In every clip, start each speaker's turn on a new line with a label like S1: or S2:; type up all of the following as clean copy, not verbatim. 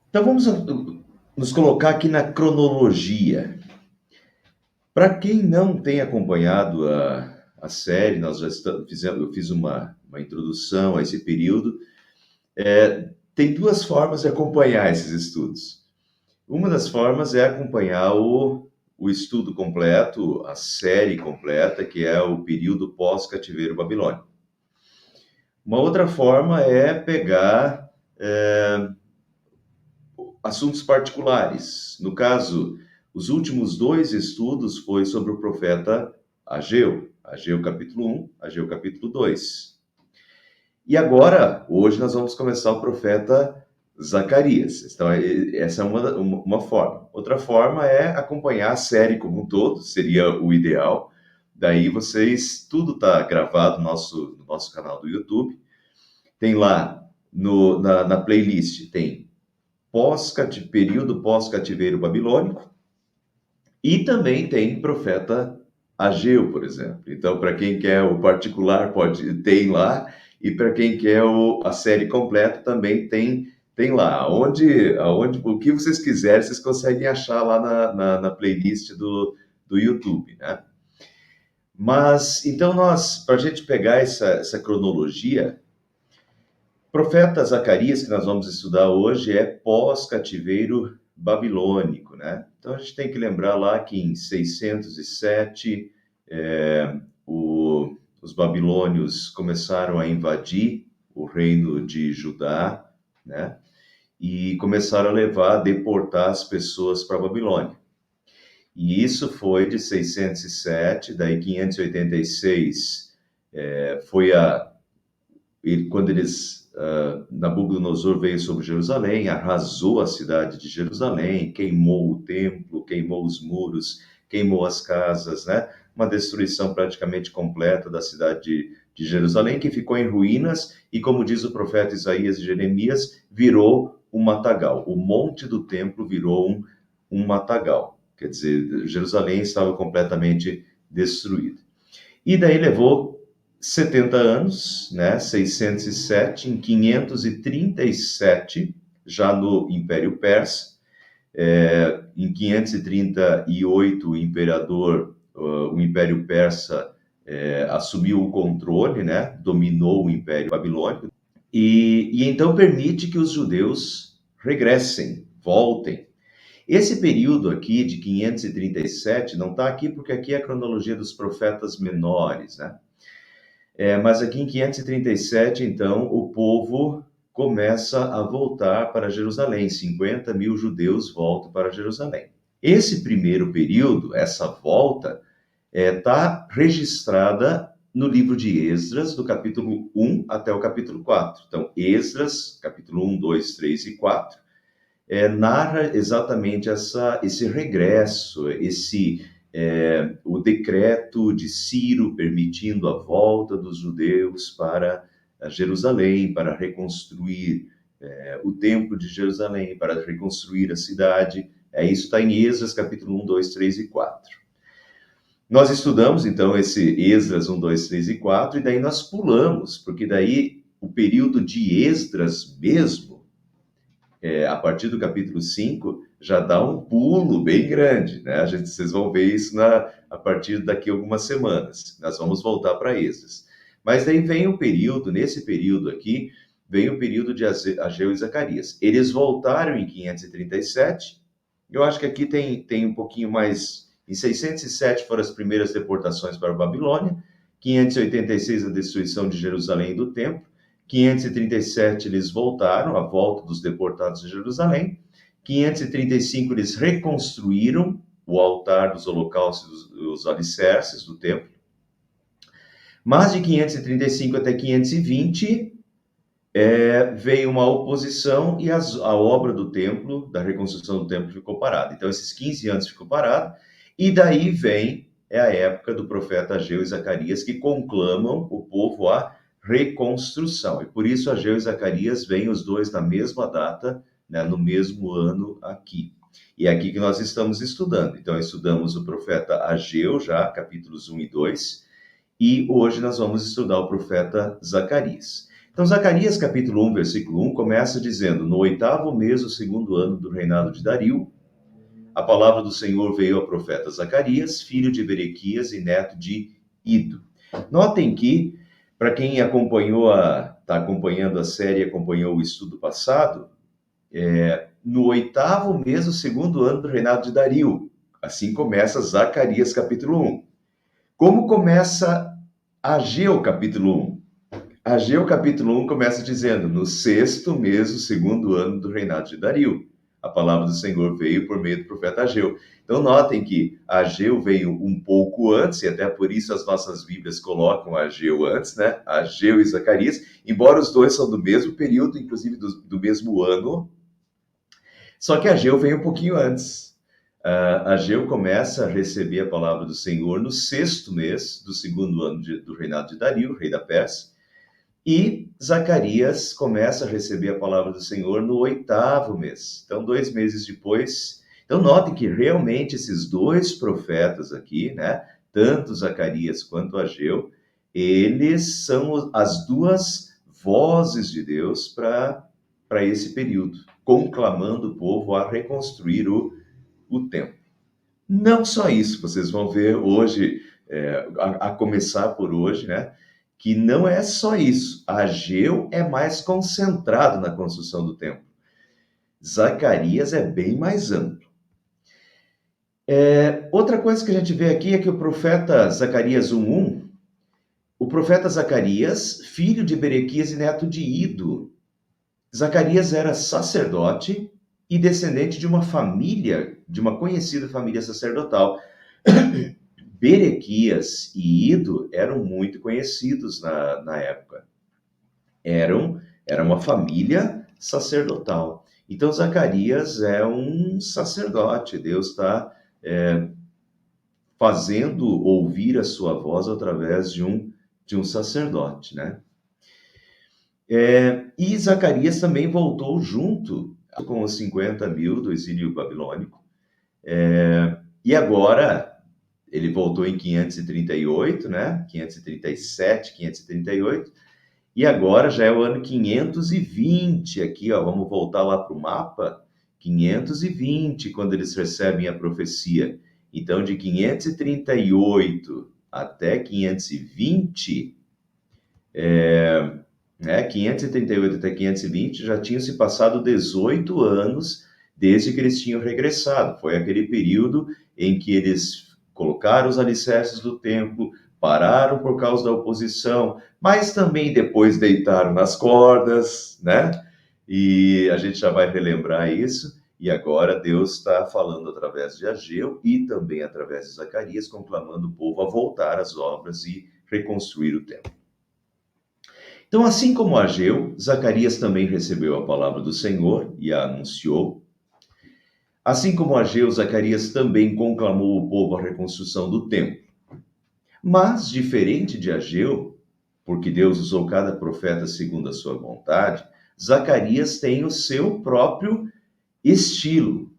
S1: Então vamos nos colocar aqui na cronologia. Para quem não tem acompanhado a série, nós já fizemos, eu fiz uma introdução a esse período. Tem duas formas de acompanhar esses estudos. Uma das formas é acompanhar o estudo completo, a série completa, que é o período pós-cativeiro babilônico. Uma outra forma é pegar assuntos particulares. No caso, os últimos dois estudos foi sobre o profeta Ageu, Ageu capítulo 1, Ageu capítulo 2. E agora, hoje nós vamos começar o profeta Zacarias. Então, essa é uma forma. Outra forma é acompanhar a série como um todo, seria o ideal. Daí tudo está gravado no nosso canal do YouTube. Tem lá na playlist, tem período pós-cativeiro babilônico, e também tem profeta Ageu, por exemplo. Então, para quem quer o particular, tem lá, e para quem quer a série completa, também tem lá. O que vocês quiserem, vocês conseguem achar lá na playlist do YouTube, né? Mas, então, para a gente pegar essa cronologia, profeta Zacarias, que nós vamos estudar hoje, é pós-cativeiro babilônico, né? Então a gente tem que lembrar lá que em 607 os babilônios começaram a invadir o reino de Judá, né? E começaram a deportar as pessoas para a Babilônia. E isso foi de 607, daí 586 foi quando Nabucodonosor veio sobre Jerusalém, arrasou a cidade de Jerusalém, queimou o templo, queimou os muros, queimou as casas, né? Uma destruição praticamente completa da cidade de Jerusalém, que ficou em ruínas e, como diz o profeta Isaías e Jeremias, virou um matagal. O monte do templo virou um matagal. Quer dizer, Jerusalém estava completamente destruída. E daí levou 70 anos, né? 607, em 537, já no Império Persa. Em 538, o Império Persa assumiu o controle, né? Dominou o Império Babilônico. E então permite que os judeus regressem, voltem. Esse período aqui de 537 não está aqui porque aqui é a cronologia dos profetas menores, né? Mas aqui em 537, então, o povo começa a voltar para Jerusalém. 50 mil judeus voltam para Jerusalém. Esse primeiro período, essa volta, está registrada no livro de Esdras, do capítulo 1 até o capítulo 4. Então, Esdras, capítulo 1, 2, 3 e 4, narra exatamente esse regresso, o decreto de Ciro permitindo a volta dos judeus para Jerusalém, para reconstruir o templo de Jerusalém, para reconstruir a cidade. Isso está em Esdras, capítulo 1, 2, 3 e 4. Nós estudamos, então, esse Esdras 1, 2, 3 e 4, e daí nós pulamos, porque daí o período de Esdras mesmo, a partir do capítulo 5, já dá um pulo bem grande, né? Vocês vão ver isso a partir daqui a algumas semanas. Nós vamos voltar para Esdras. Mas daí vem nesse período aqui, vem o período de Ageu e Zacarias. Eles voltaram em 537. Eu acho que aqui tem um pouquinho mais. Em 607 foram as primeiras deportações para a Babilônia, 586 a destruição de Jerusalém e do templo, 537 eles voltaram, a volta dos deportados de Jerusalém. 535 eles reconstruíram o altar dos holocaustos e os alicerces do templo. Mas de 535 até 520 veio uma oposição e a obra do templo, da reconstrução do templo, ficou parada. Então, esses 15 anos ficou parado, e daí vem a época do profeta Ageu e Zacarias, que conclamam o povo a reconstrução. E por isso Ageu e Zacarias vêm os dois na mesma data, né, no mesmo ano aqui. E é aqui que nós estamos estudando. Então, estudamos o profeta Ageu, já, capítulos 1 e 2, e hoje nós vamos estudar o profeta Zacarias. Então, Zacarias capítulo 1, versículo 1, começa dizendo: no 8º mês, o 2º ano do reinado de Dario, a palavra do Senhor veio ao profeta Zacarias, filho de Berequias e neto de Ido. Notem que, para quem está acompanhando a série, acompanhou o estudo passado, no 8º mês, o 2º ano do reinado de Dario. Assim começa Zacarias capítulo 1. Como começa Ageu capítulo 1? Ageu capítulo 1 começa dizendo: no 6º mês, o 2º ano do reinado de Dario. A palavra do Senhor veio por meio do profeta Ageu. Então, notem que Ageu veio um pouco antes, e até por isso as nossas Bíblias colocam Ageu antes, né? Ageu e Zacarias, embora os dois são do mesmo período, inclusive do mesmo ano, só que Ageu veio um pouquinho antes. Ageu começa a receber a palavra do Senhor no 6º mês do 2º ano do reinado de Dario, rei da Pérsia, e Zacarias começa a receber a palavra do Senhor no 8º mês. Então, 2 meses depois. Então, notem que realmente esses dois profetas aqui, né, tanto Zacarias quanto Ageu, eles são as duas vozes de Deus para esse período, conclamando o povo a reconstruir o templo. Não só isso, vocês vão ver hoje, a começar por hoje, né? Que não é só isso. Ageu é mais concentrado na construção do templo. Zacarias é bem mais amplo. Outra coisa que a gente vê aqui é que o profeta Zacarias 1:1, o profeta Zacarias, filho de Berequias e neto de Ido. Zacarias era sacerdote e descendente de uma família, de uma conhecida família sacerdotal. Berequias e Ido eram muito conhecidos na época. Era uma família sacerdotal. Então, Zacarias é um sacerdote. Deus está fazendo ouvir a sua voz através de um sacerdote, né? E Zacarias também voltou junto com os 50.000 do exílio babilônico. E agora, ele voltou em 538, né? 537, 538. E agora já é o ano 520 aqui, ó, vamos voltar lá para o mapa, 520, quando eles recebem a profecia. Então, de 538 até 520, 538 até 520, já tinham se passado 18 anos desde que eles tinham regressado. Foi aquele período em que eles colocaram os alicerces do templo, pararam por causa da oposição, mas também depois deitaram nas cordas, né? E a gente já vai relembrar isso. E agora Deus está falando através de Ageu e também através de Zacarias, conclamando o povo a voltar às obras e reconstruir o templo. Então, assim como Ageu, Zacarias também recebeu a palavra do Senhor e a anunciou. Assim como Ageu, Zacarias também conclamou o povo à reconstrução do templo. Mas, diferente de Ageu, porque Deus usou cada profeta segundo a sua vontade, Zacarias tem o seu próprio estilo.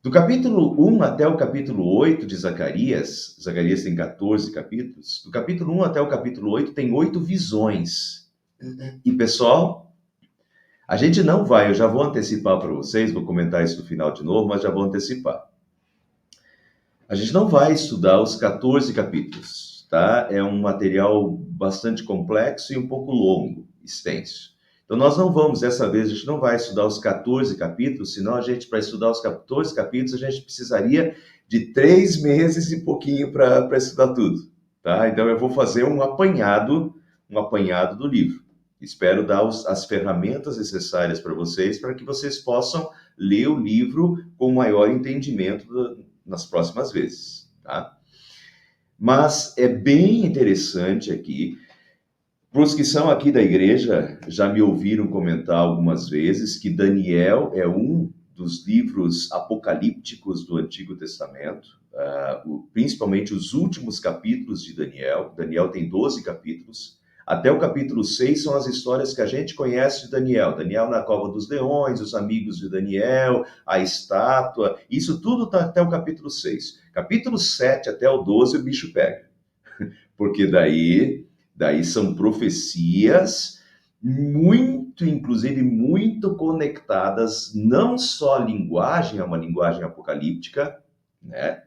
S1: Do capítulo 1 até o capítulo 8 de Zacarias, Zacarias tem 14 capítulos, do capítulo 1 até o capítulo 8 tem 8 visões. E pessoal, a gente não vai, eu já vou antecipar para vocês, vou comentar isso no final de novo, mas já vou antecipar. A gente não vai estudar os 14 capítulos, tá? É um material bastante complexo e um pouco longo, extenso. Então, nós não vamos, dessa vez, a gente não vai estudar os 14 capítulos, senão para estudar os 14 capítulos, a gente precisaria de 3 meses e pouquinho para estudar tudo, tá? Então, eu vou fazer um apanhado do livro. Espero dar as ferramentas necessárias para que vocês possam ler o livro com maior entendimento nas próximas vezes, tá? Mas é bem interessante aqui. Para os que são aqui da igreja, já me ouviram comentar algumas vezes que Daniel é um dos livros apocalípticos do Antigo Testamento, principalmente os últimos capítulos de Daniel. Daniel tem 12 capítulos. Até o capítulo 6 são as histórias que a gente conhece de Daniel. Daniel na cova dos leões, os amigos de Daniel, a estátua. Isso tudo está até o capítulo 6. Capítulo 7 até o 12 o bicho pega. Porque daí são profecias muito, inclusive, muito conectadas, não só a linguagem, é uma linguagem apocalíptica, né?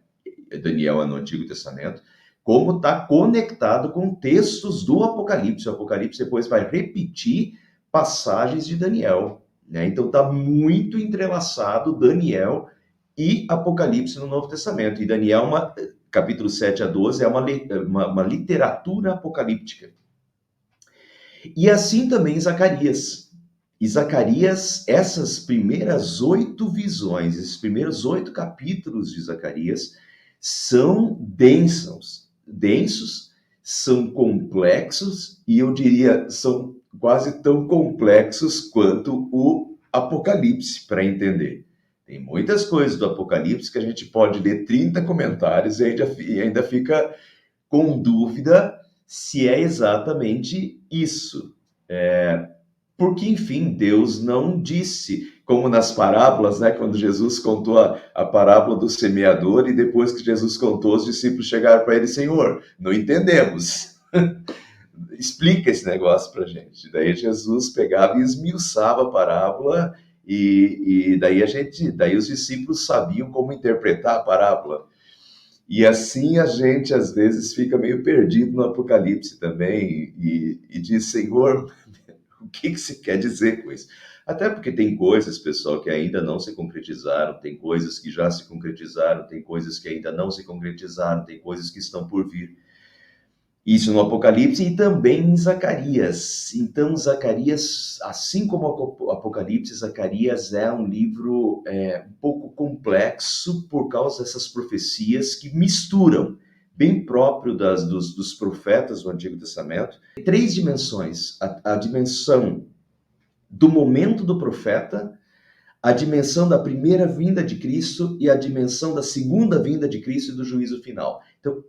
S1: Daniel é no Antigo Testamento, como está conectado com textos do Apocalipse. O Apocalipse depois vai repetir passagens de Daniel, né? Então está muito entrelaçado Daniel e Apocalipse no Novo Testamento. E Daniel, capítulo 7 a 12, é uma literatura apocalíptica. E assim também Zacarias. E Zacarias, essas primeiras 8 visões, esses primeiros 8 capítulos de Zacarias, são densos, são complexos, e eu diria, são quase tão complexos quanto o Apocalipse, para entender. Tem muitas coisas do Apocalipse que a gente pode ler 30 comentários e ainda fica com dúvida se é exatamente isso. Porque, enfim, Deus não disse, como nas parábolas, né? Quando Jesus contou a parábola do semeador, e depois que Jesus contou, os discípulos chegaram para ele: Senhor, não entendemos. Explica esse negócio para a gente. Daí Jesus pegava e esmiuçava a parábola, e daí os discípulos sabiam como interpretar a parábola. E assim a gente, às vezes, fica meio perdido no Apocalipse também, e diz: Senhor, o que você quer dizer com isso? Até porque tem coisas, pessoal, que ainda não se concretizaram, tem coisas que já se concretizaram, tem coisas que ainda não se concretizaram, tem coisas que estão por vir. Isso no Apocalipse e também em Zacarias. Então, Zacarias, assim como o Apocalipse, Zacarias é um livro um pouco complexo por causa dessas profecias que misturam, bem próprio dos profetas do Antigo Testamento, 3 dimensões: a dimensão do momento do profeta, a dimensão da primeira vinda de Cristo e a dimensão da segunda vinda de Cristo e do juízo final. Então,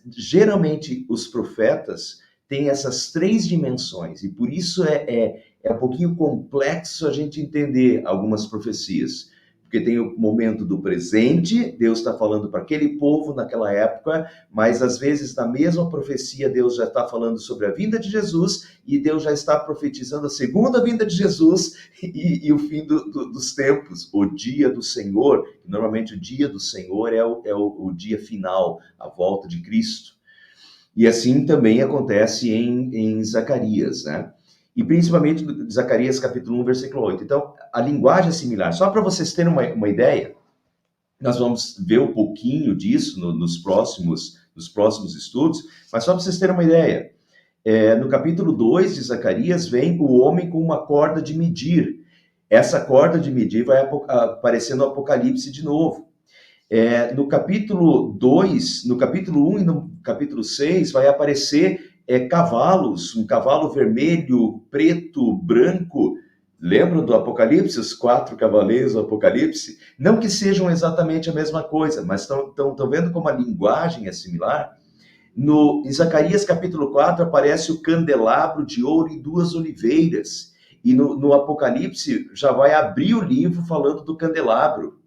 S1: geralmente os profetas têm essas 3 dimensões, e por isso é um pouquinho complexo a gente entender algumas profecias. Porque tem o momento do presente, Deus está falando para aquele povo naquela época, mas às vezes na mesma profecia Deus já está falando sobre a vinda de Jesus, e Deus já está profetizando a segunda vinda de Jesus e o fim dos tempos, o dia do Senhor. Normalmente o dia do Senhor é o dia final, a volta de Cristo. E assim também acontece em Zacarias, né? E principalmente Zacarias capítulo 1, versículo 8. Então, a linguagem é similar. Só para vocês terem uma ideia, nós vamos ver um pouquinho disso nos próximos estudos, mas só para vocês terem uma ideia. No capítulo 2 de Zacarias, vem o homem com uma corda de medir. Essa corda de medir vai aparecer no Apocalipse de novo. No capítulo 2, no capítulo 1 e no capítulo 6, vai aparecer cavalos, um cavalo vermelho, preto, branco. Lembram do Apocalipse, os 4 cavaleiros do Apocalipse? Não que sejam exatamente a mesma coisa, mas estão vendo como a linguagem é similar? Em Zacarias capítulo 4 aparece o candelabro de ouro e 2 oliveiras. E no Apocalipse já vai abrir o livro falando do candelabro,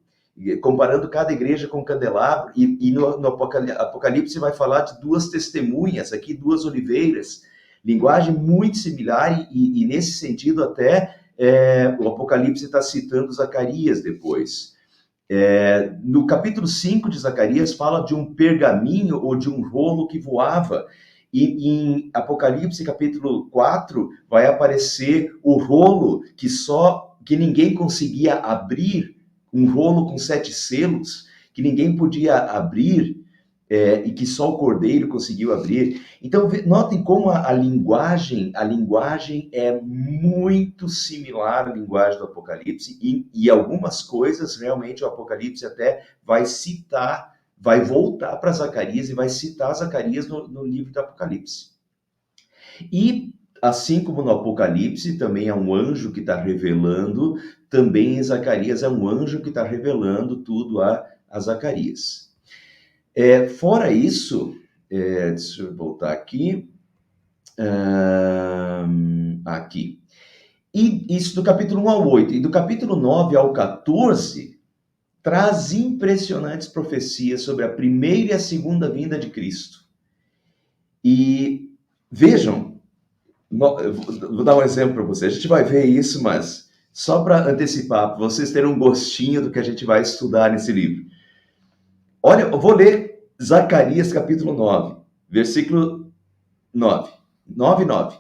S1: comparando cada igreja com o candelabro. E no Apocalipse vai falar de 2 testemunhas, aqui 2 oliveiras. Linguagem muito similar, e nesse sentido até o Apocalipse está citando Zacarias depois. No capítulo 5 de Zacarias fala de um pergaminho ou de um rolo que voava. E em Apocalipse capítulo 4 vai aparecer o rolo que ninguém conseguia abrir, um rolo com 7 selos, que ninguém podia abrir, e que só o Cordeiro conseguiu abrir. Então, notem como a linguagem é muito similar à linguagem do Apocalipse, e algumas coisas, realmente, o Apocalipse até vai citar, vai voltar para Zacarias e vai citar Zacarias no livro do Apocalipse. E, assim como no Apocalipse, também é um anjo que está revelando, também em Zacarias é um anjo que está revelando tudo a Zacarias. Fora isso, deixa eu voltar aqui. Aqui. E isso do capítulo 1 ao 8. E do capítulo 9 ao 14, traz impressionantes profecias sobre a primeira e a segunda vinda de Cristo. E vejam, Eu vou dar um exemplo para você. A gente vai ver isso, mas só para antecipar, para vocês terem um gostinho do que a gente vai estudar nesse livro. Olha, eu vou ler Zacarias capítulo 9, versículo 9. 9, 9.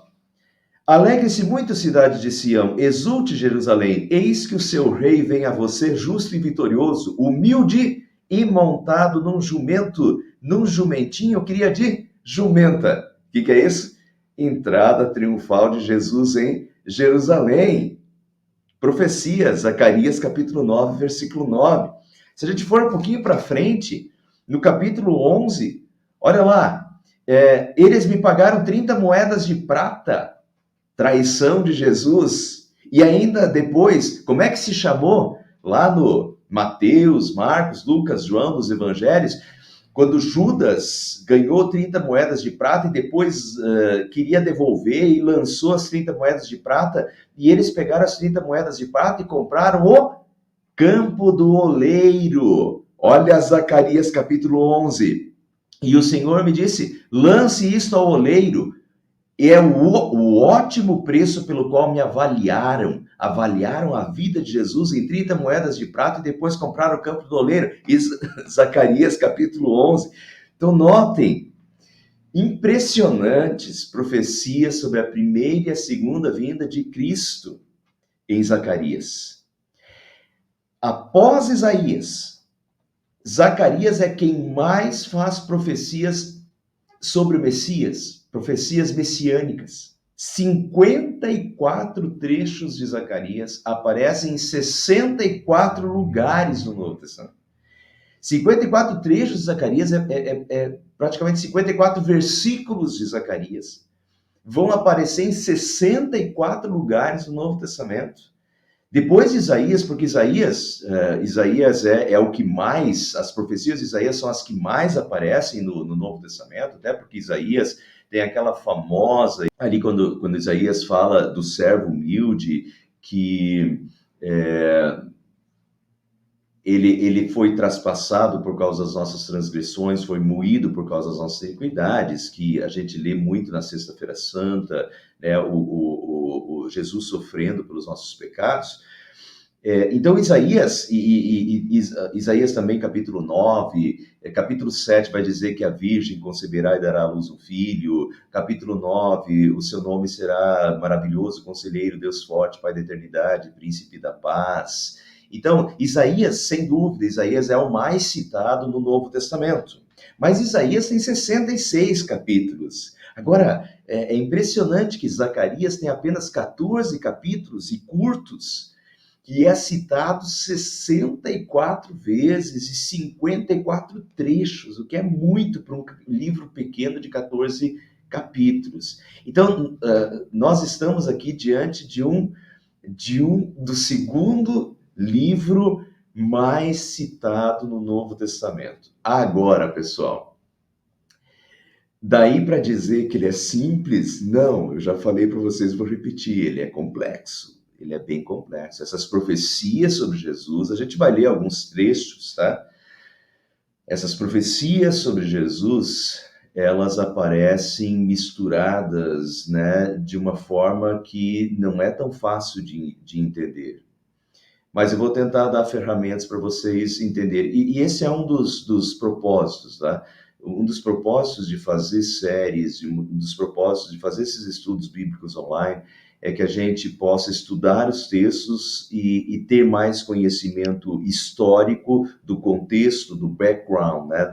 S1: Alegre-se muito, cidade de Sião, exulte Jerusalém, eis que o seu rei vem a você justo e vitorioso, humilde e montado num jumentinho, cria de jumenta. O que é isso? Entrada triunfal de Jesus em Jerusalém. Profecia, Zacarias capítulo 9, versículo 9. Se a gente for um pouquinho para frente, no capítulo 11, olha lá, eles me pagaram 30 moedas de prata, traição de Jesus, e ainda depois, como é que se chamou? Lá no Mateus, Marcos, Lucas, João, nos evangelhos, quando Judas ganhou 30 moedas de prata e depois queria devolver e lançou as 30 moedas de prata, e eles pegaram as 30 moedas de prata e compraram o campo do oleiro. Olha Zacarias capítulo 11. E o Senhor me disse: lance isto ao oleiro. E é o ótimo preço pelo qual me avaliaram. Avaliaram a vida de Jesus em 30 moedas de prata e depois compraram o campo do oleiro. Zacarias capítulo 11. Então, notem, impressionantes profecias sobre a primeira e a segunda vinda de Cristo em Zacarias. Após Isaías, Zacarias é quem mais faz profecias sobre o Messias, profecias messiânicas. 54 trechos de Zacarias aparecem em 64 lugares no Novo Testamento. 54 trechos de Zacarias é praticamente 54 versículos de Zacarias. Vão aparecer em 64 lugares no Novo Testamento. Depois de Isaías, porque Isaías é o que mais, as profecias de Isaías são as que mais aparecem no Novo Testamento, até porque Isaías tem aquela famosa, ali quando Isaías fala do servo humilde, que ele foi traspassado por causa das nossas transgressões, foi moído por causa das nossas iniquidades, que a gente lê muito na Sexta-feira Santa, né, o Jesus sofrendo pelos nossos pecados. Então, Isaías também, capítulo 9, capítulo 7 vai dizer que a virgem conceberá e dará à luz um filho, capítulo 9, o seu nome será maravilhoso, conselheiro, Deus forte, Pai da eternidade, príncipe da paz. Então, Isaías, sem dúvida, Isaías é o mais citado no Novo Testamento. Mas Isaías tem 66 capítulos. Agora, é impressionante que Zacarias tem apenas 14 capítulos e curtos, que é citado 64 vezes e 54 trechos, o que é muito para um livro pequeno de 14 capítulos. Então, nós estamos aqui diante do segundo livro mais citado no Novo Testamento. Agora, pessoal, daí para dizer que ele é simples, não, eu já falei para vocês, vou repetir, ele é complexo. Ele é bem complexo. Essas profecias sobre Jesus, a gente vai ler alguns trechos, tá? Essas profecias sobre Jesus, elas aparecem misturadas, né, de uma forma que não é tão fácil de entender. Mas eu vou tentar dar ferramentas para vocês entenderem. E esse é um dos propósitos, tá? Um dos propósitos de fazer séries, um dos propósitos de fazer esses estudos bíblicos online, é que a gente possa estudar os textos e ter mais conhecimento histórico do contexto, do background, né?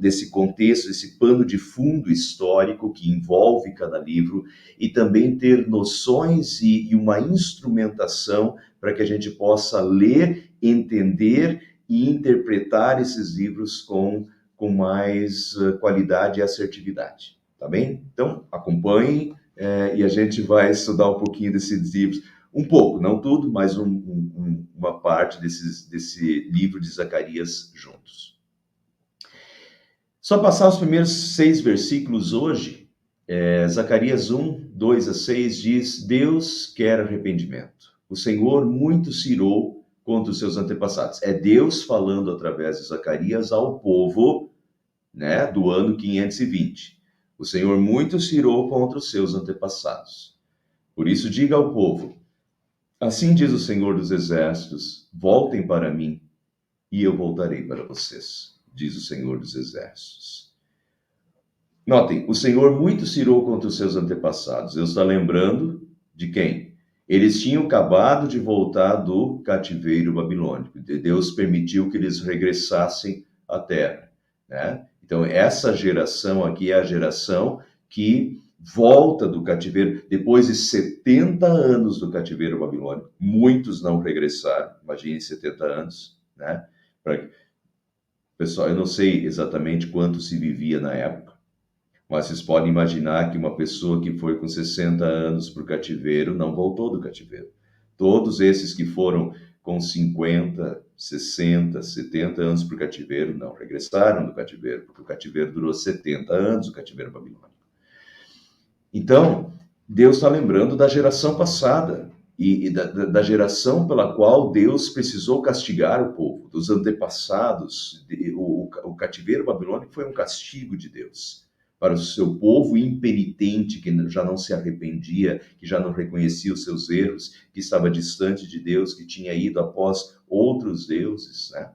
S1: Desse contexto, desse pano de fundo histórico que envolve cada livro, e também ter noções e uma instrumentação para que a gente possa ler, entender e interpretar esses livros com mais qualidade e assertividade, tá bem? Então, acompanhem e a gente vai estudar um pouquinho desses livros, um pouco, não tudo, mas uma parte desse livro de Zacarias juntos. Só passar os primeiros 6 versículos hoje. Zacarias 1, 2 a 6 diz: Deus quer arrependimento. O Senhor muito se irou contra os seus antepassados. É Deus falando através de Zacarias ao povo, né, do ano 520. O Senhor muito se irou contra os seus antepassados. Por isso diga ao povo: assim diz o Senhor dos Exércitos, voltem para mim, e eu voltarei para vocês, diz o Senhor dos Exércitos. Notem, o Senhor muito se irou contra os seus antepassados. Deus está lembrando de quem? Eles tinham acabado de voltar do cativeiro babilônico. Deus permitiu que eles regressassem à terra, né? Então, essa geração aqui é a geração que volta do cativeiro depois de 70 anos do cativeiro babilônico. Muitos não regressaram, imagine 70 anos, né? Pessoal, eu não sei exatamente quanto se vivia na época, mas vocês podem imaginar que uma pessoa que foi com 60 anos para o cativeiro não voltou do cativeiro. Todos esses que foram com 50, 60, 70 anos para o cativeiro não regressaram do cativeiro, porque o cativeiro durou 70 anos, o cativeiro babilônico. Então, Deus está lembrando da geração passada e da geração pela qual Deus precisou castigar o povo, dos antepassados. O cativeiro babilônico foi um castigo de Deus para o seu povo impenitente, que já não se arrependia, que já não reconhecia os seus erros, que estava distante de Deus, que tinha ido após outros deuses, né?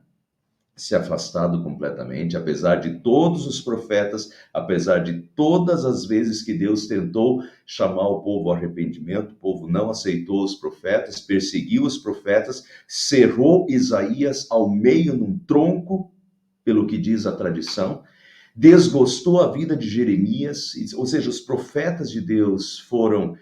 S1: Se afastado completamente, apesar de todos os profetas, apesar de todas as vezes que Deus tentou chamar o povo ao arrependimento, o povo não aceitou os profetas, perseguiu os profetas, cerrou Isaías ao meio num tronco, pelo que diz a tradição, desgostou a vida de Jeremias, ou seja, os profetas de Deus foram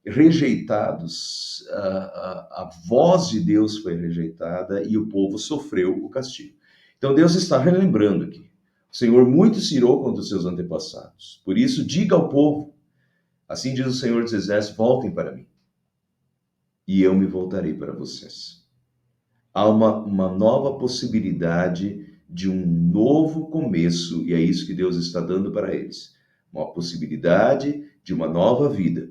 S1: rejeitados, a voz de Deus foi rejeitada e o povo sofreu o castigo. Então Deus está relembrando aqui. O Senhor muito se irou contra os seus antepassados. Por isso, diga ao povo, assim diz o Senhor dos Exércitos, voltem para mim, e eu me voltarei para vocês. Há uma nova possibilidade de um novo começo, e é isso que Deus está dando para eles. Uma possibilidade de uma nova vida.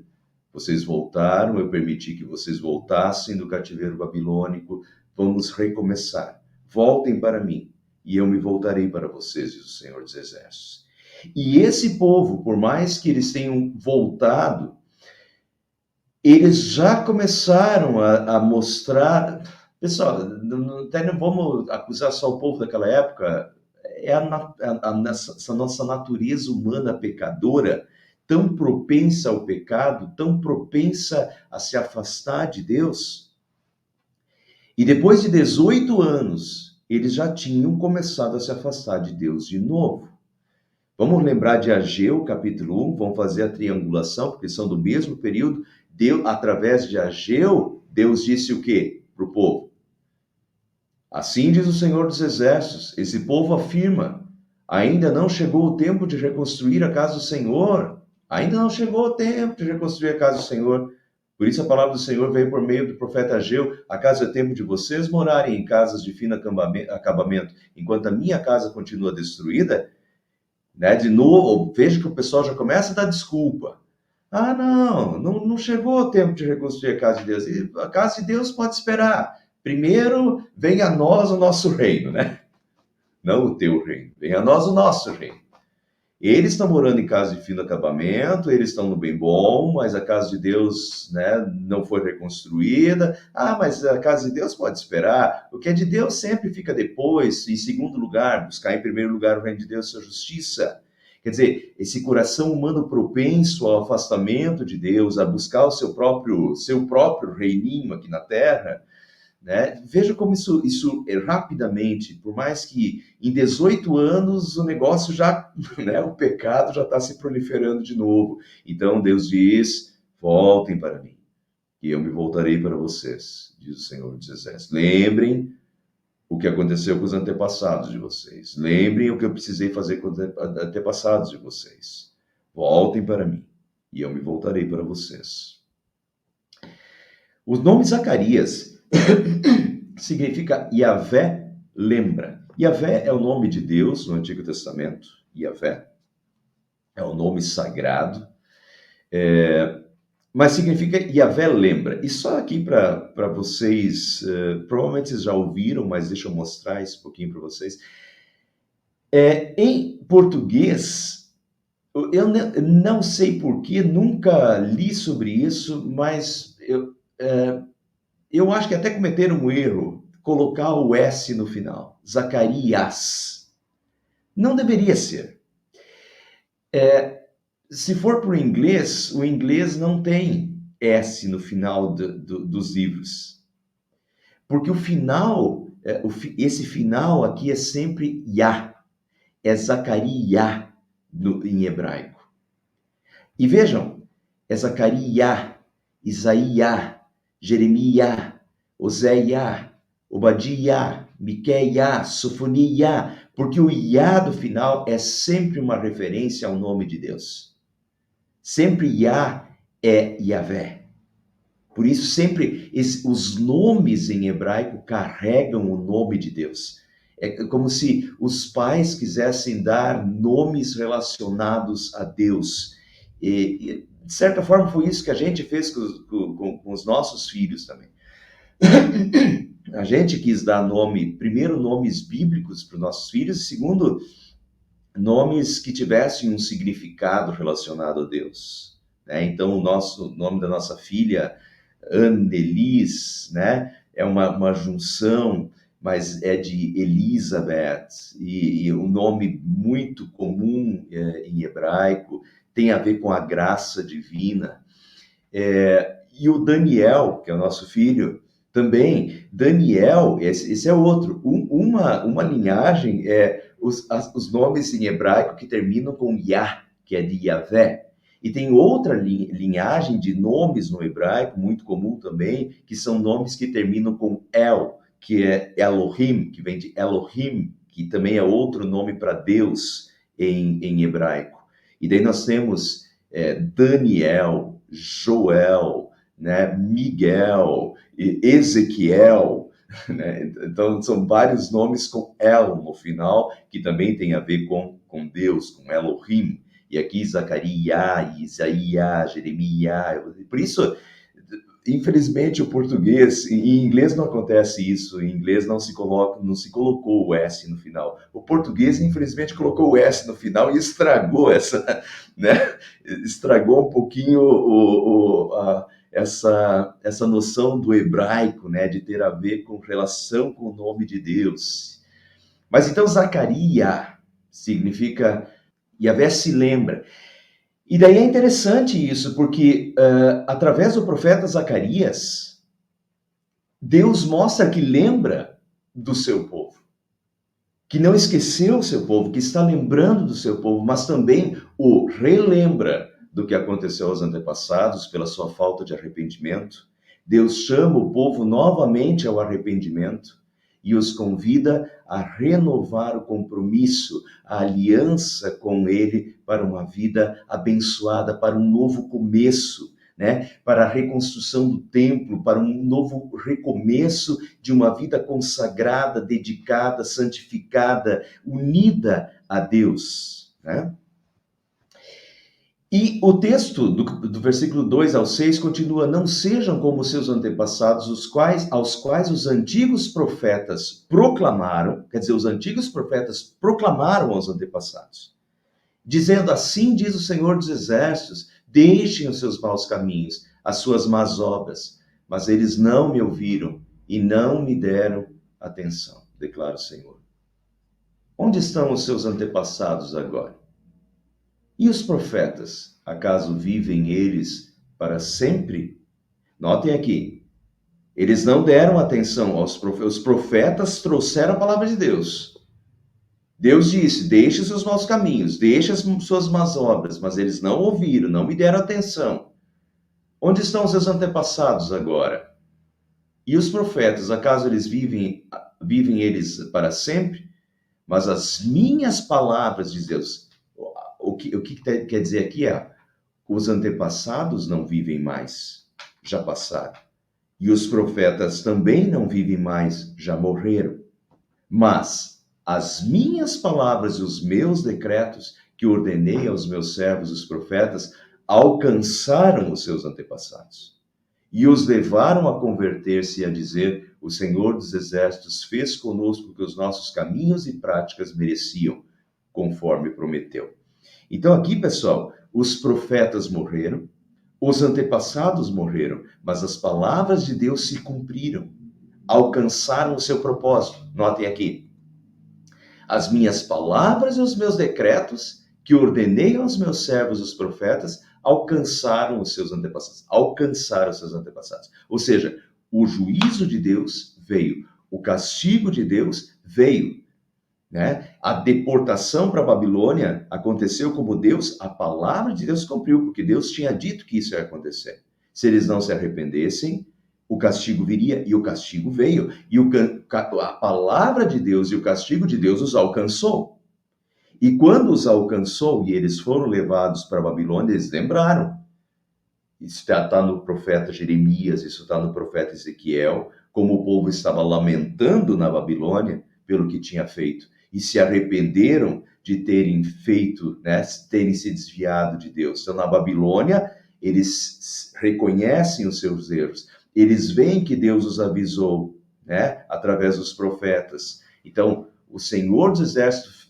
S1: Vocês voltaram, eu permiti que vocês voltassem do cativeiro babilônico, vamos recomeçar. Voltem para mim, e eu me voltarei para vocês, diz o Senhor dos Exércitos. E esse povo, por mais que eles tenham voltado, eles já começaram a mostrar... Pessoal, até não vamos acusar só o povo daquela época, essa nossa natureza humana pecadora, tão propensa ao pecado, tão propensa a se afastar de Deus. E depois de 18 anos, eles já tinham começado a se afastar de Deus de novo. Vamos lembrar de Ageu, capítulo 1, vamos fazer a triangulação, porque são do mesmo período. Deus, através de Ageu, Deus disse o quê para o povo? Assim diz o Senhor dos Exércitos, esse povo afirma, ainda não chegou o tempo de reconstruir a casa do Senhor, ainda não chegou o tempo de reconstruir a casa do Senhor. Por isso a palavra do Senhor veio por meio do profeta Ageu, acaso é tempo de vocês morarem em casas de fino acabamento, enquanto a minha casa continua destruída? Né? De novo, veja que o pessoal já começa a dar desculpa. Ah, não chegou o tempo de reconstruir a casa de Deus. E a casa de Deus pode esperar. Primeiro, venha a nós o nosso reino, né? Não o teu reino. Venha a nós o nosso reino. Eles estão morando em casa de fino acabamento, eles estão no bem bom, mas a casa de Deus, né, não foi reconstruída. Ah, mas a casa de Deus pode esperar. O que é de Deus sempre fica depois. Em segundo lugar, buscar em primeiro lugar o reino de Deus e sua justiça. Quer dizer, esse coração humano propenso ao afastamento de Deus, a buscar o seu próprio reininho aqui na terra, né? Veja como isso é rapidamente, por mais que em 18 anos o negócio já, né, o pecado já está se proliferando de novo. Então Deus diz, voltem para mim, e eu me voltarei para vocês, diz o Senhor dos Exércitos. Lembrem o que aconteceu com os antepassados de vocês. Lembrem o que eu precisei fazer com os antepassados de vocês. Voltem para mim, e eu me voltarei para vocês. O nome Zacarias significa Yahvé lembra. Yahvé é o nome de Deus no Antigo Testamento. Yahvé é o nome sagrado, mas significa Yahvé lembra. E só aqui para vocês, provavelmente vocês já ouviram, mas deixa eu mostrar isso um pouquinho para vocês. Em português, Eu não sei por que, nunca li sobre isso, mas eu acho que até cometeram um erro, colocar o S no final. Zacarias. Não deveria ser. Se for para o inglês não tem S no final dos livros. Porque o final, esse final aqui é sempre Yah, é Zacariah em hebraico. E vejam, é Zacariah, Isaías, Jeremias, Oséias, Obadiah, Miqueias, Sofonias, porque o Yah do final é sempre uma referência ao nome de Deus. Sempre Yah é Yahvé. Por isso, sempre os nomes em hebraico carregam o nome de Deus. É como se os pais quisessem dar nomes relacionados a Deus. De certa forma, foi isso que a gente fez com os nossos filhos também. A gente quis dar primeiro nomes bíblicos para os nossos filhos, e segundo, nomes que tivessem um significado relacionado a Deus. Né? Então, o nome da nossa filha, Annelise, né? É uma junção, mas é de Elizabeth, e um nome muito comum em hebraico, tem a ver com a graça divina. E o Daniel, que é o nosso filho, também, Daniel, esse é outro, uma linhagem, os nomes em hebraico que terminam com Yah, que é de Yahvé. E tem outra linhagem de nomes no hebraico, muito comum também, que são nomes que terminam com El, que é Elohim, que vem de Elohim, que também é outro nome para Deus em hebraico. E daí nós temos Daniel, Joel, né, Miguel, Ezequiel, né? Então são vários nomes com El no final, que também tem a ver com Deus, com Elohim. E aqui Zacarias, Isaías, Jeremias. Por isso, infelizmente, o português, em inglês não acontece isso, em inglês não se colocou o S no final. O português, infelizmente, colocou o S no final e estragou né? Estragou um pouquinho essa noção do hebraico, né? De ter a ver com relação com o nome de Deus. Mas então, Zacarias significa Yahvé se lembra. E daí é interessante isso, porque através do profeta Zacarias, Deus mostra que lembra do seu povo, que não esqueceu o seu povo, que está lembrando do seu povo, mas também o relembra do que aconteceu aos antepassados pela sua falta de arrependimento. Deus chama o povo novamente ao arrependimento e os convida a renovar o compromisso, a aliança com Ele para uma vida abençoada, para um novo começo, né? Para a reconstrução do templo, para um novo recomeço de uma vida consagrada, dedicada, santificada, unida a Deus, né? E o texto do versículo 2 ao 6 continua: não sejam como seus antepassados, aos quais os antigos profetas proclamaram, quer dizer, os antigos profetas proclamaram aos antepassados, dizendo: assim diz o Senhor dos Exércitos, deixem os seus maus caminhos, as suas más obras, mas eles não me ouviram e não me deram atenção, declara o Senhor. Onde estão os seus antepassados agora? E os profetas, acaso vivem eles para sempre? Notem aqui, eles não deram atenção aos profetas, os profetas trouxeram a palavra de Deus. Deus disse: deixe os seus maus caminhos, deixe as suas más obras, mas eles não ouviram, não me deram atenção. Onde estão os seus antepassados agora? E os profetas, acaso eles vivem eles para sempre? Mas as minhas palavras, diz Deus, o que quer dizer aqui é: os antepassados não vivem mais, já passaram. E os profetas também não vivem mais, já morreram. Mas as minhas palavras e os meus decretos que ordenei aos meus servos, os profetas, alcançaram os seus antepassados e os levaram a converter-se e a dizer: o Senhor dos Exércitos fez conosco o que os nossos caminhos e práticas mereciam, conforme prometeu. Então aqui, pessoal, os profetas morreram, os antepassados morreram, mas as palavras de Deus se cumpriram, alcançaram o seu propósito. Notem aqui: as minhas palavras e os meus decretos, que ordenei aos meus servos, os profetas, alcançaram os seus antepassados. Alcançaram os seus antepassados. Ou seja, o juízo de Deus veio, o castigo de Deus veio, né? A deportação para a Babilônia aconteceu como Deus, a palavra de Deus cumpriu, porque Deus tinha dito que isso ia acontecer. Se eles não se arrependessem, o castigo viria, e o castigo veio. E a palavra de Deus e o castigo de Deus os alcançou. E quando os alcançou e eles foram levados para a Babilônia, eles lembraram. Isso está no profeta Jeremias, isso está no profeta Ezequiel, como o povo estava lamentando na Babilônia pelo que tinha feito. E se arrependeram de terem feito, né, terem se desviado de Deus. Então, na Babilônia, eles reconhecem os seus erros. Eles veem que Deus os avisou, né, através dos profetas. Então, o Senhor dos Exércitos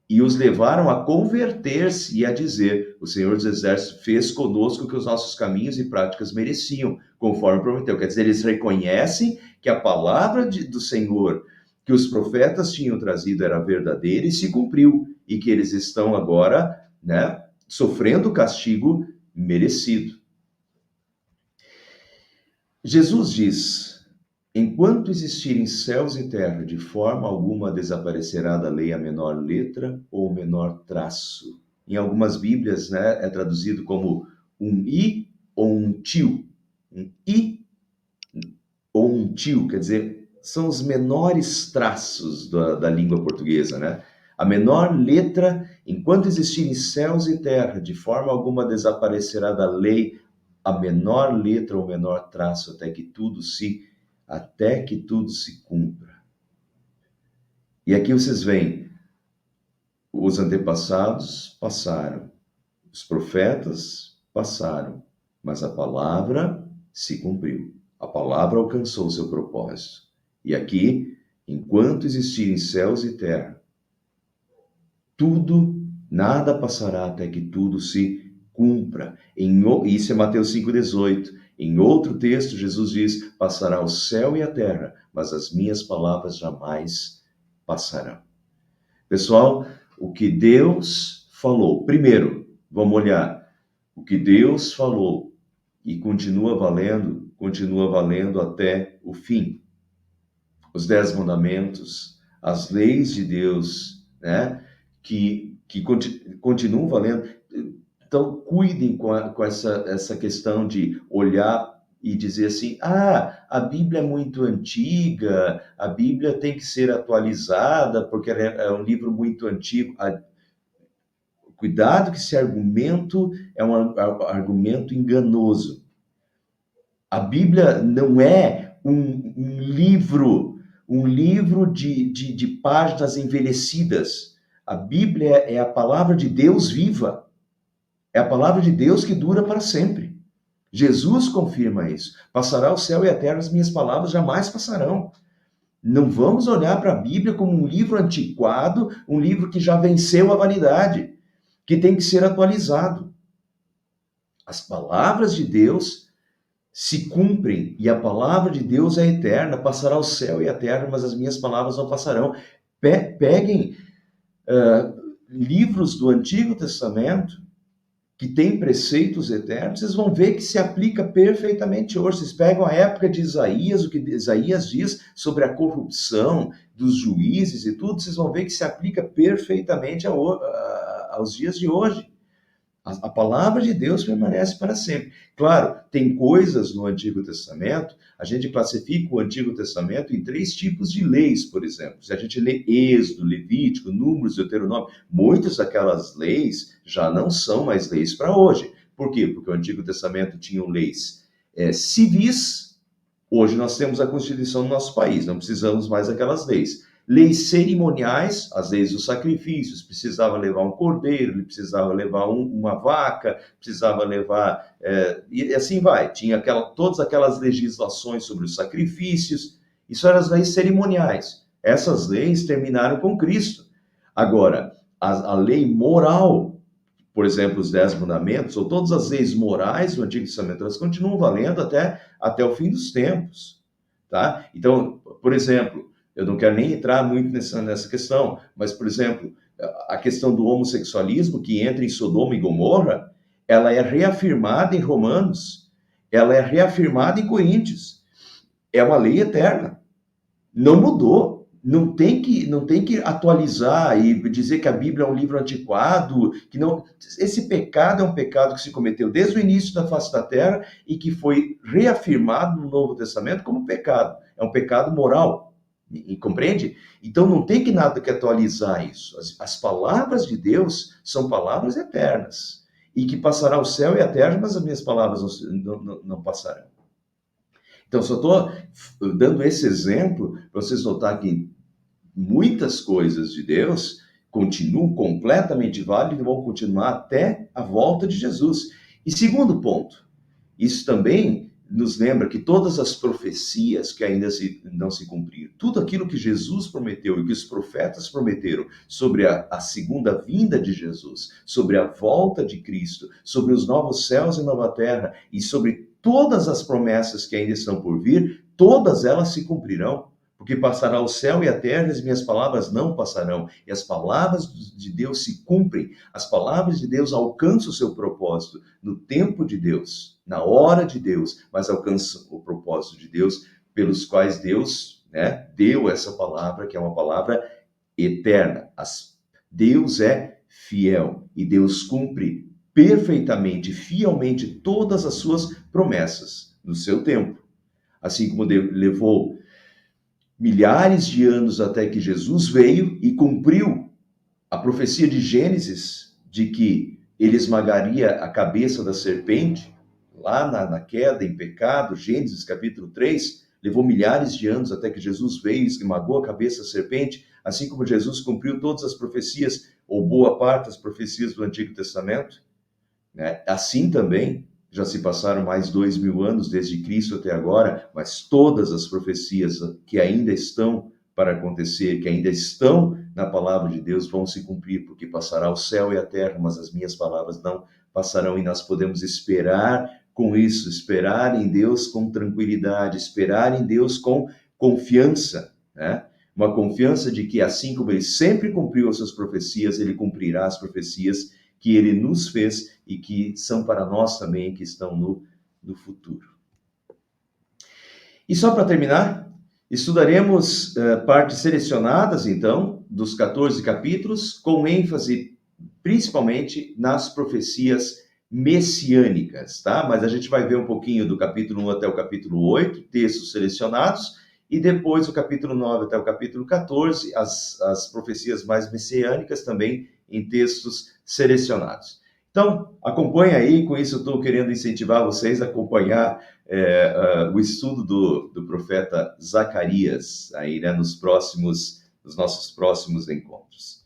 S1: e os levaram a converter-se e a dizer: o Senhor dos Exércitos fez conosco o que os nossos caminhos e práticas mereciam, conforme prometeu. Quer dizer, eles reconhecem que a palavra do Senhor, que os profetas tinham trazido, era verdadeira e se cumpriu, e que eles estão agora, né, sofrendo o castigo merecido. Jesus diz: enquanto existirem céus e terra, de forma alguma desaparecerá da lei a menor letra ou o menor traço. Em algumas Bíblias, né, é traduzido como um i ou um tio. Um i ou um tio, quer dizer, são os menores traços da língua portuguesa, né? A menor letra, enquanto existirem céus e terra, de forma alguma desaparecerá da lei a menor letra ou menor traço, até que tudo se cumpra. E aqui vocês veem, os antepassados passaram, os profetas passaram, mas a palavra se cumpriu. A palavra alcançou o seu propósito. E aqui, enquanto existirem céus e terra, nada passará até que tudo se cumpra. Isso é Mateus 5,18. Em outro texto, Jesus diz: passará o céu e a terra, mas as minhas palavras jamais passarão. Pessoal, o que Deus falou. Primeiro, vamos olhar. O que Deus falou e continua valendo até o fim. Os 10 mandamentos, as leis de Deus, né, que continuam valendo. Então, cuidem com essa questão de olhar e dizer assim: a Bíblia é muito antiga, a Bíblia tem que ser atualizada, porque é um livro muito antigo. Cuidado que esse argumento é um argumento enganoso. A Bíblia não é um livro de páginas envelhecidas. A Bíblia é a palavra de Deus viva. É a palavra de Deus que dura para sempre. Jesus confirma isso. Passará o céu e a terra, as minhas palavras jamais passarão. Não vamos olhar para a Bíblia como um livro antiquado, um livro que já venceu a vanidade, que tem que ser atualizado. As palavras de Deus se cumprem, e a palavra de Deus é eterna. Passará o céu e a terra, mas as minhas palavras não passarão. Peguem livros do Antigo Testamento que tem preceitos eternos, vocês vão ver que se aplica perfeitamente hoje. Vocês pegam a época de Isaías, o que Isaías diz sobre a corrupção dos juízes e tudo, vocês vão ver que se aplica perfeitamente aos dias de hoje. A palavra de Deus permanece para sempre. Claro, tem coisas no Antigo Testamento, a gente classifica o Antigo Testamento em 3 tipos de leis, por exemplo. Se a gente lê Êxodo, Levítico, Números, Deuteronômio, muitas daquelas leis já não são mais leis para hoje. Por quê? Porque o Antigo Testamento tinha leis civis. Hoje nós temos a Constituição do nosso país, não precisamos mais daquelas leis. Leis cerimoniais, as leis dos sacrifícios, precisava levar um cordeiro, ele precisava levar uma vaca, precisava levar... e assim vai, tinha todas aquelas legislações sobre os sacrifícios, isso eram as leis cerimoniais. Essas leis terminaram com Cristo. Agora, a lei moral, por exemplo, os 10 mandamentos, ou todas as leis morais do Antigo Testamento, elas continuam valendo até o fim dos tempos, tá? Então, por exemplo, eu não quero nem entrar muito nessa questão, mas, por exemplo, a questão do homossexualismo, que entra em Sodoma e Gomorra, ela é reafirmada em Romanos, ela é reafirmada em Coríntios, é uma lei eterna, não mudou. Não tem que atualizar e dizer que a Bíblia é um livro antiquado, que não. Esse pecado é um pecado que se cometeu desde o início da face da terra e que foi reafirmado no Novo Testamento como pecado. É um pecado moral. E compreende? Então não tem que nada que atualizar isso. As palavras de Deus são palavras eternas. E que passará o céu e a terra, mas as minhas palavras não passarão. Então, só estou dando esse exemplo para vocês notar que muitas coisas de Deus continuam completamente válidas e vão continuar até a volta de Jesus. E segundo ponto, isso também nos lembra que todas as profecias que ainda não se cumpriram, tudo aquilo que Jesus prometeu e que os profetas prometeram sobre a segunda vinda de Jesus, sobre a volta de Cristo, sobre os novos céus e nova terra e sobre todas as promessas que ainda estão por vir, todas elas se cumprirão. Porque passará o céu e a terra, e as minhas palavras não passarão. E as palavras de Deus se cumprem. As palavras de Deus alcançam o seu propósito no tempo de Deus, na hora de Deus, mas alcançam o propósito de Deus, pelos quais Deus, né, deu essa palavra, que é uma palavra eterna. Deus é fiel e Deus cumpre perfeitamente, fielmente todas as suas promessas no seu tempo. Assim como levou milhares de anos até que Jesus veio e cumpriu a profecia de Gênesis de que ele esmagaria a cabeça da serpente, lá na queda, em pecado, Gênesis capítulo 3, levou milhares de anos até que Jesus veio e esmagou a cabeça da serpente, assim como Jesus cumpriu todas as profecias, ou boa parte das profecias do Antigo Testamento, né? Assim também, já se passaram mais 2.000 anos desde Cristo até agora, mas todas as profecias que ainda estão para acontecer, que ainda estão na palavra de Deus, vão se cumprir, porque passará o céu e a terra, mas as minhas palavras não passarão, e nós podemos esperar com isso, esperar em Deus com tranquilidade, esperar em Deus com confiança, né? Uma confiança de que, assim como ele sempre cumpriu as suas profecias, ele cumprirá as profecias que ele nos fez e que são para nós também, que estão no futuro. E só para terminar, estudaremos partes selecionadas, então, dos 14 capítulos, com ênfase principalmente nas profecias messiânicas, tá? Mas a gente vai ver um pouquinho do capítulo 1 até o capítulo 8, textos selecionados, e depois o capítulo 9 até o capítulo 14, as profecias mais messiânicas também em textos selecionados. Então, acompanha aí, com isso eu estou querendo incentivar vocês a acompanhar o estudo do profeta Zacarias, aí, né, nos nossos próximos encontros.